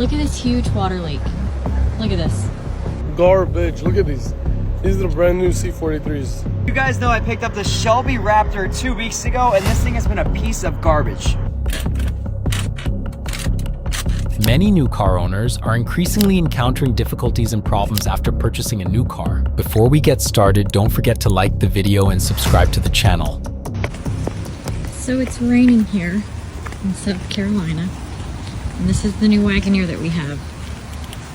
Look at this huge water leak. Look at this. Garbage. Look at these. These are the brand new C43s. You guys know I picked up the Shelby Raptor 2 weeks ago, and this thing has been a piece of garbage. Many new car owners are increasingly encountering difficulties and problems after purchasing a new car. Before we get started, don't forget to like the video and subscribe to the channel. So it's raining here in South Carolina, and this is the new Wagoneer that we have.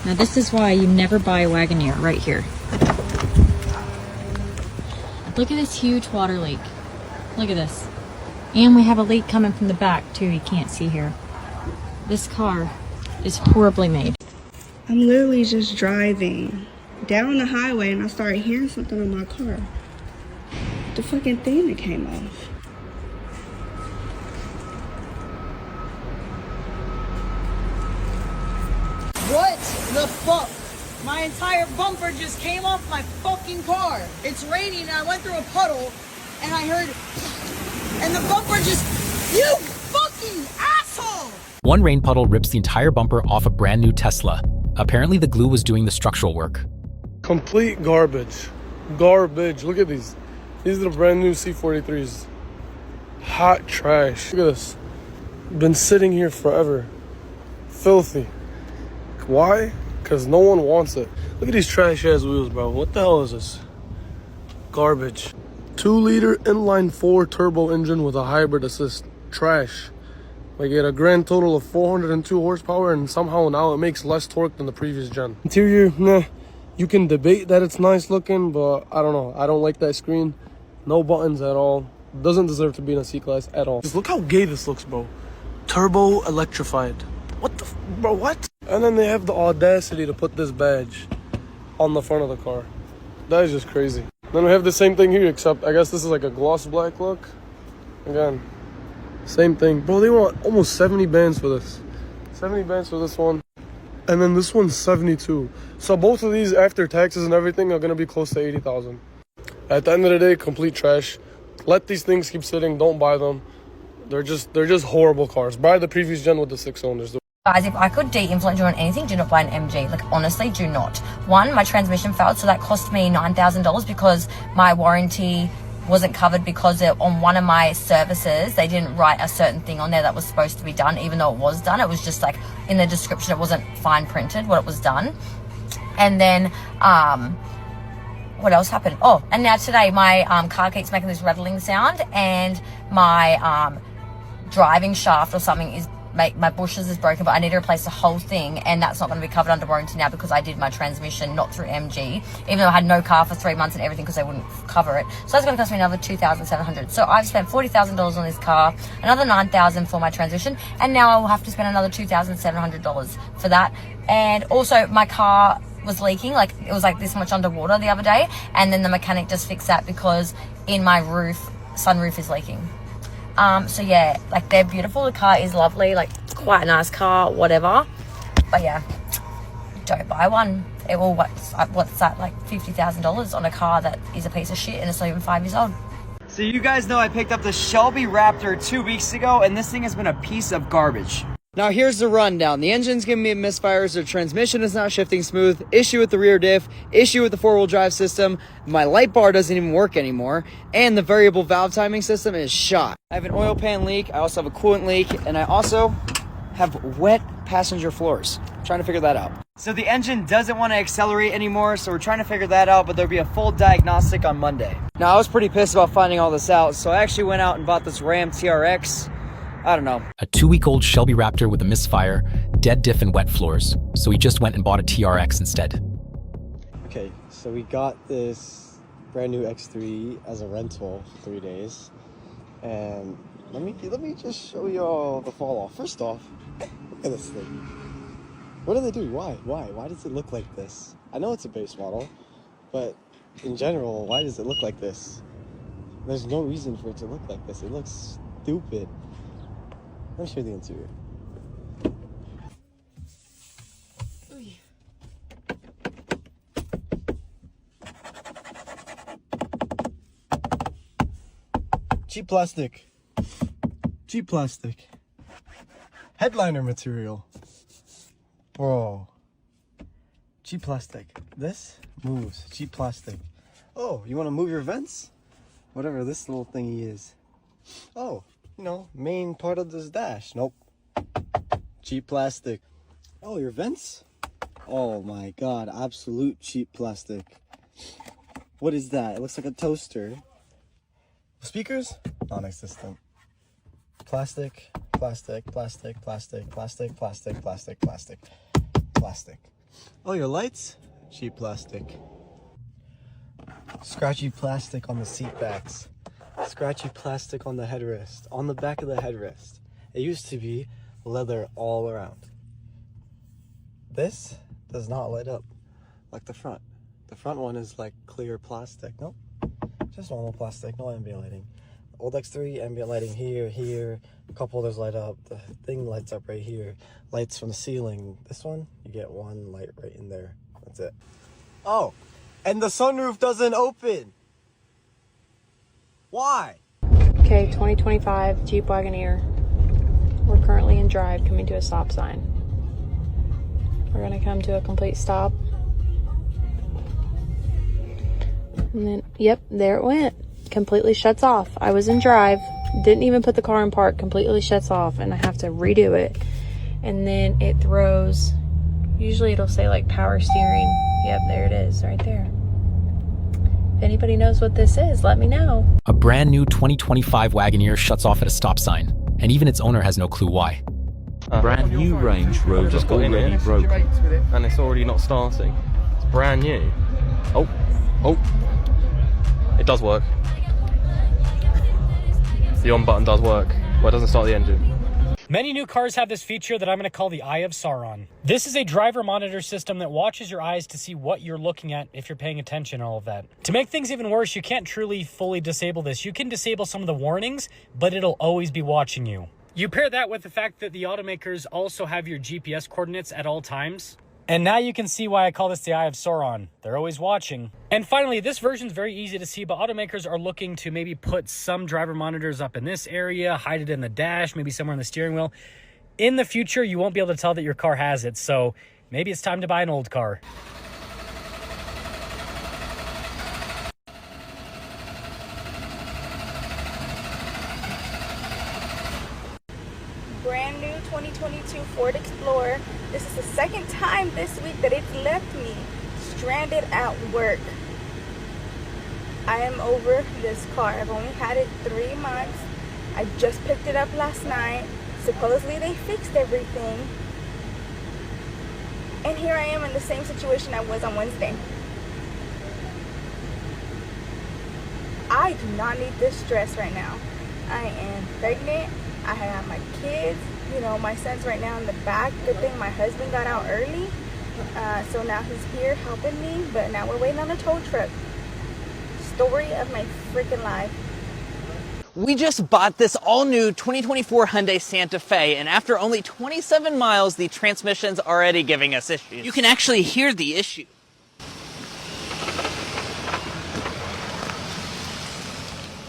Now this is why you never buy a Wagoneer right here. Look at this huge water leak. Look at this. And we have a leak coming from the back too, you can't see here. This car is horribly made. I'm literally just driving down the highway and I started hearing something on my car. The fucking thing that came off. What the fuck? My entire bumper just came off my fucking car. It's raining and I went through a puddle and I heard, and the bumper just, you fucking asshole! One rain puddle rips the entire bumper off a brand new Tesla. Apparently the glue was doing the structural work. Complete garbage. Garbage. Look at these. These are the brand new C43s. Hot trash. Look at this. Been sitting here forever. Filthy. Why? Because no one wants it. Look at these trash ass wheels, bro. What the hell is this? Garbage. 2-liter inline 4 turbo engine with a hybrid assist. Trash. Like, it had a grand total of 402 horsepower, and somehow now it makes less torque than the previous gen. Interior, nah. You can debate that it's nice looking, but I don't know. I don't like that screen. No buttons at all. Doesn't deserve to be in a C-Class at all. Just look how gay this looks, bro. Turbo electrified. What the bro, what? And then they have the audacity to put this badge on the front of the car. That is just crazy. Then we have the same thing here, except I guess this is like a gloss black look. Again, same thing. Bro, they want almost 70 bands for this. 70 bands for this one. And then this one's 72. So both of these, after taxes and everything, are gonna be close to 80,000. At the end of the day, complete trash. Let these things keep sitting, don't buy them. They're just horrible cars. Buy the previous gen with the 6 cylinders. Guys, if I could de-influence you on anything, do not buy an MG. Like, honestly, do not. One, my transmission failed, so that cost me $9,000 because my warranty wasn't covered because on one of my services, they didn't write a certain thing on there that was supposed to be done, even though it was done. It was just like, in the description, it wasn't fine printed what it was done. And then, what else happened? Oh, and now today, my car keeps making this rattling sound, and my driving shaft or something is my bushes is broken, but I need to replace the whole thing, and that's not going to be covered under warranty now because I did my transmission not through MG, even though I had no car for 3 months and everything because they wouldn't cover it. So that's going to cost me another $2,700. So I've spent $40,000 on this car, another $9,000 for my transmission, and now I will have to spend another $2,700 for that. And also my car was leaking, like it was like this much underwater the other day, and then the mechanic just fixed that because in my sunroof is leaking. So yeah, like they're beautiful. The car is lovely, like quite a nice car, whatever. But yeah, don't buy one. It will, what's that, like $50,000 on a car that is a piece of shit and it's not even 5 years old. So you guys know I picked up the Shelby Raptor 2 weeks ago, and this thing has been a piece of garbage. Now here's the rundown. The engine's giving me misfires, the transmission is not shifting smooth, issue with the rear diff, issue with the 4-wheel drive system, my light bar doesn't even work anymore, and the variable valve timing system is shot. I have an oil pan leak, I also have a coolant leak, and I also have wet passenger floors. I'm trying to figure that out. So the engine doesn't want to accelerate anymore, so we're trying to figure that out, but there'll be a full diagnostic on Monday. Now I was pretty pissed about finding all this out, so I actually went out and bought this Ram TRX. I don't know. A 2-week-old Shelby Raptor with a misfire, dead diff and wet floors. So he just went and bought a TRX instead. Okay, so we got this brand new X3 as a rental for 3 days. And let me just show you all the fall off. First off, look at this thing. What do they do? Why? Why does it look like this? I know it's a base model, but in general, why does it look like this? There's no reason for it to look like this. It looks stupid. Let me show you the interior. Cheap plastic. Cheap plastic. Headliner material. Bro. Cheap plastic. This moves. Cheap plastic. Oh, you want to move your vents? Whatever this little thingy is. Oh, you know, main part of this dash. Nope. Cheap plastic. Oh, your vents? Oh my god, absolute cheap plastic. What is that? It looks like a toaster. Speakers? Non-existent. Plastic, plastic, plastic, plastic, plastic, plastic, plastic, plastic, plastic. Oh, your lights? Cheap plastic. Scratchy plastic on the seat backs. Scratchy plastic on the headrest. On the back of the headrest. It used to be leather all around. This does not light up like the front. The front one is like clear plastic. Nope. Just normal plastic, no ambient lighting. Old X3, ambient lighting here, here. A couple others light up. The thing lights up right here. Lights from the ceiling. This one, you get one light right in there. That's it. Oh, and the sunroof doesn't open. Why? Okay, 2025 Jeep Wagoneer. We're currently in drive, coming to a stop sign. We're gonna come to a complete stop. And then, yep, there it went. Completely shuts off. I was in drive, didn't even put the car in park, completely shuts off, and I have to redo it. And then it throws, usually it'll say like power steering. Yep, there it is, right there. If anybody knows what this is, let me know. A brand new 2025 Wagoneer shuts off at a stop sign, and even its owner has no clue why. Brand new Range Rover just got already broken, and it's already not starting. It's brand new. Oh, it does work. The on button does work. Well, it doesn't start the engine. Many new cars have this feature that I'm going to call the Eye of Sauron. This is a driver monitor system that watches your eyes to see what you're looking at if you're paying attention and all of that. To make things even worse, you can't truly fully disable this. You can disable some of the warnings, but it'll always be watching you. You pair that with the fact that the automakers also have your GPS coordinates at all times. And now you can see why I call this the Eye of Sauron. They're always watching. And finally, this version's very easy to see, but automakers are looking to maybe put some driver monitors up in this area, hide it in the dash, maybe somewhere in the steering wheel. In the future, you won't be able to tell that your car has it, so maybe it's time to buy an old car. Brand new 2022 Ford Explorer. This is the second time this week that it's left me stranded at work. I am over this car. I've only had it 3 months. I just picked it up last night. Supposedly they fixed everything. And here I am in the same situation I was on Wednesday. I do not need this stress right now. I am pregnant. I have my kids. You know, my son's right now in the back. Good thing my husband got out early. So now he's here helping me. But now we're waiting on a tow truck. Story of my freaking life. We just bought this all-new 2024 Hyundai Santa Fe, and after only 27 miles, the transmission's already giving us issues. You can actually hear the issue.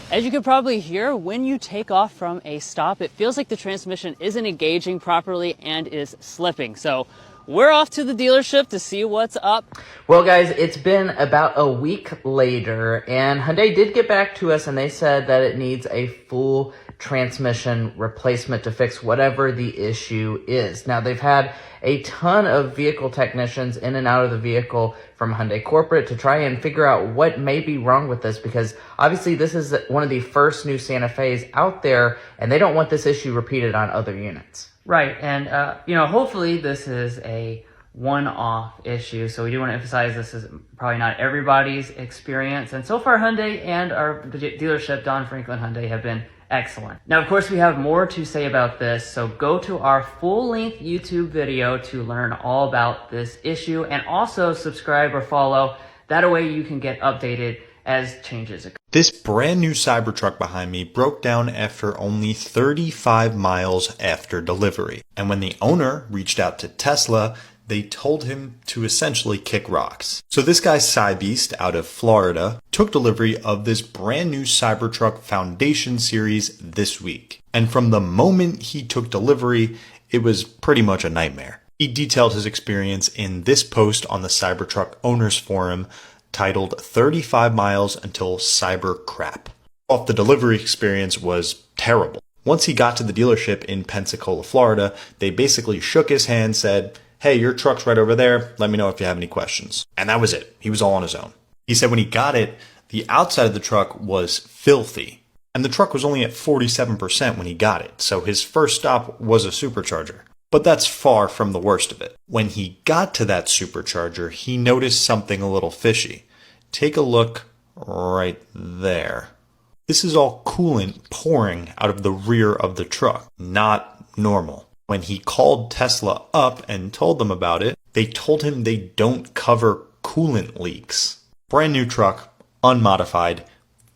As you could probably hear, when you take off from a stop, it feels like the transmission isn't engaging properly and is slipping. So we're off to the dealership to see what's up. Well, guys, it's been about a week later, and Hyundai did get back to us, and they said that it needs a full transmission replacement to fix whatever the issue is. Now, they've had a ton of vehicle technicians in and out of the vehicle from Hyundai corporate to try and figure out what may be wrong with this, because obviously this is one of the first new Santa Fe's out there, and they don't want this issue repeated on other units. Right, and you know, hopefully this is a one-off issue, so we do want to emphasize this is probably not everybody's experience, and so far Hyundai and our dealership, Don Franklin Hyundai, have been excellent. Now, of course, we have more to say about this, so go to our full-length YouTube video to learn all about this issue, and also subscribe or follow. That way you can get updated as changes occur. This brand new Cybertruck behind me broke down after only 35 miles after delivery. And when the owner reached out to Tesla, they told him to essentially kick rocks. So this guy, Cybeast, out of Florida, took delivery of this brand new Cybertruck Foundation Series this week. And from the moment he took delivery, it was pretty much a nightmare. He detailed his experience in this post on the Cybertruck Owners Forum titled 35 Miles Until Cyber Crap. The delivery experience was terrible. Once he got to the dealership in Pensacola, Florida, they basically shook his hand, said, "Hey, your truck's right over there. Let me know if you have any questions." And that was it. He was all on his own. He said when he got it, the outside of the truck was filthy. And the truck was only at 47% when he got it, so his first stop was a supercharger. But that's far from the worst of it. When he got to that supercharger, he noticed something a little fishy. Take a look right there. This is all coolant pouring out of the rear of the truck. Not normal. When he called Tesla up and told them about it, they told him they don't cover coolant leaks. Brand new truck, unmodified.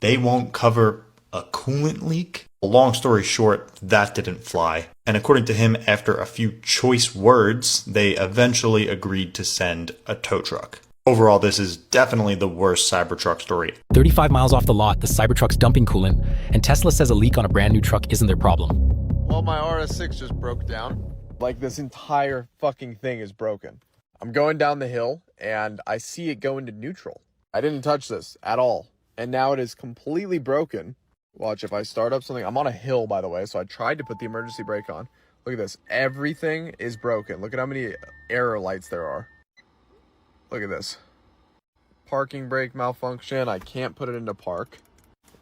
They won't cover a coolant leak? Long story short, that didn't fly. And according to him, after a few choice words, they eventually agreed to send a tow truck. Overall, this is definitely the worst Cybertruck story. 35 miles off the lot, the Cybertruck's dumping coolant, and Tesla says a leak on a brand new truck isn't their problem. Well, my RS6 just broke down. Like, this entire fucking thing is broken. I'm going down the hill, and I see it go into neutral. I didn't touch this at all. And now it is completely broken. Watch, if I start up something, I'm on a hill, by the way, so I tried to put the emergency brake on. Look at this. Everything is broken. Look at how many error lights there are. Look at this. Parking brake malfunction. I can't put it into park.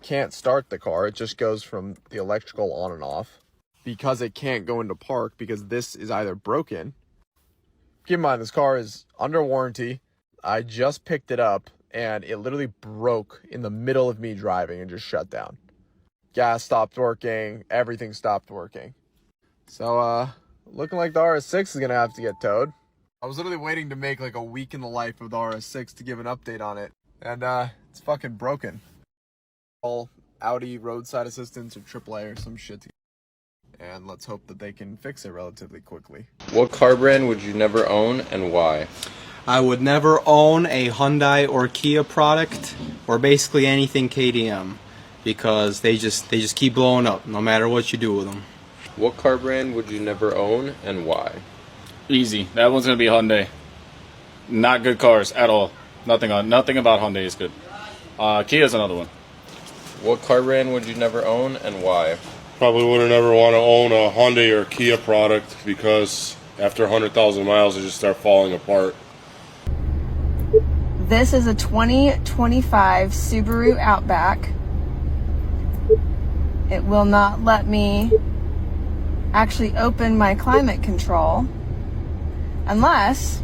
Can't start the car. It just goes from the electrical on and off. Because it can't go into park, because this is either broken. Keep in mind, this car is under warranty. I just picked it up, and it literally broke in the middle of me driving and just shut down. Gas stopped working. Everything stopped working. So, looking like the RS6 is going to have to get towed. I was literally waiting to make like a week in the life of the RS6 to give an update on it. And, it's fucking broken. All Audi roadside assistance or AAA or some shit. And let's hope that they can fix it relatively quickly. What car brand would you never own and why? I would never own a Hyundai or Kia product or basically anything KTM because they just keep blowing up no matter what you do with them. What car brand would you never own and why? Easy. That one's gonna be Hyundai. Not good cars at all. Nothing about Hyundai is good. Kia's another one. What car brand would you never own and why? Probably wouldn't ever want to own a Hyundai or Kia product because after 100,000 miles they just start falling apart. This is a 2025 Subaru Outback. It will not let me actually open my climate control unless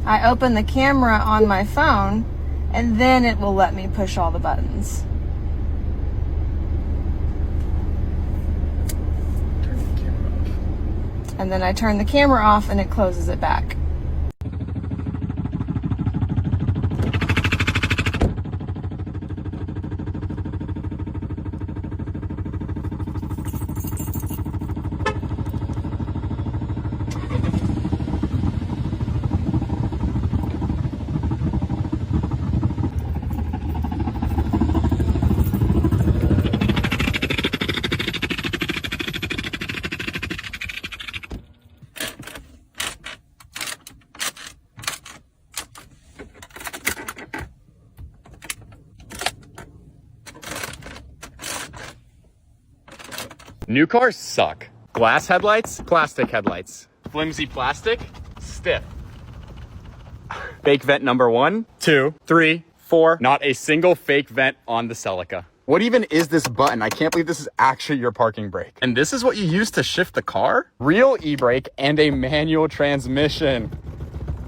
I open the camera on my phone, and then it will let me push all the buttons. And then I turn the camera off and it closes it back. New cars suck. Glass headlights, plastic headlights. Flimsy plastic, stiff. Fake vent number 1, 2, 3, 4. Not a single fake vent on the Celica. What even is this button? I can't believe this is actually your parking brake. And this is what you use to shift the car? Real e-brake and a manual transmission.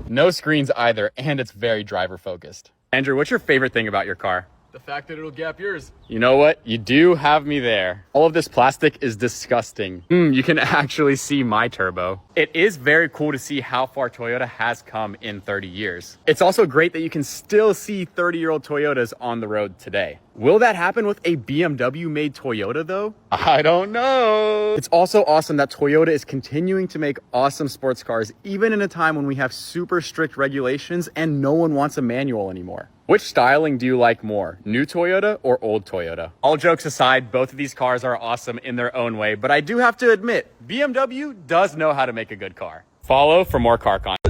No screens either, and it's very driver focused. Andrew, what's your favorite thing about your car? The fact that it'll gap yours. You know what? You do have me there. All of this plastic is disgusting. You can actually see my turbo. It is very cool to see how far Toyota has come in 30 years. It's also great that you can still see 30-year-old Toyotas on the road today. Will that happen with a BMW made Toyota though? I don't know. It's also awesome that Toyota is continuing to make awesome sports cars even in a time when we have super strict regulations and no one wants a manual anymore. Which styling do you like more, new Toyota or old Toyota? All jokes aside, both of these cars are awesome in their own way, but I do have to admit, BMW does know how to make a good car. Follow for more car content.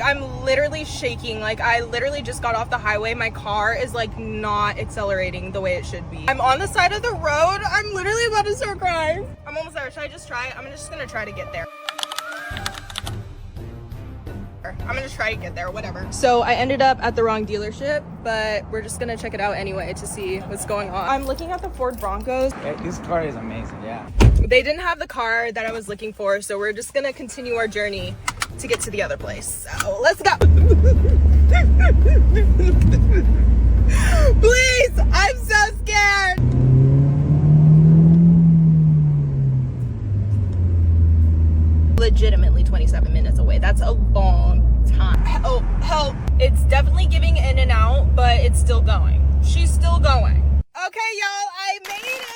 I'm literally shaking. Like, I literally just got off the highway. My car is like not accelerating the way it should be. I'm on the side of the road. I'm literally about to start crying. I'm almost there. Should I just try it? I'm just gonna try to get there. I'm gonna try to get there, whatever. So I ended up at the wrong dealership, but we're just gonna check it out anyway to see what's going on. I'm looking at the Ford Broncos. This car is amazing, yeah. They didn't have the car that I was looking for, so we're just gonna continue our journey to get to the other place. So let's go. Please, I'm so scared. Legitimately 27 minutes away. That's a long time. Oh, help. It's definitely giving in and out, but it's still going. She's still going. Okay, y'all, I made it.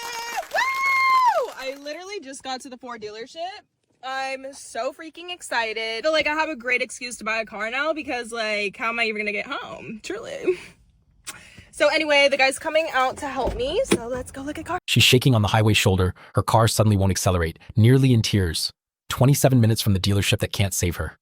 Woo! I literally just got to the Ford dealership. I'm so freaking excited. I feel like I have a great excuse to buy a car now because, like, how am I even gonna get home? Truly. So anyway, the guy's coming out to help me, so let's go look at cars. She's shaking on the highway shoulder. Her car suddenly won't accelerate, nearly in tears. 27 minutes from the dealership that can't save her.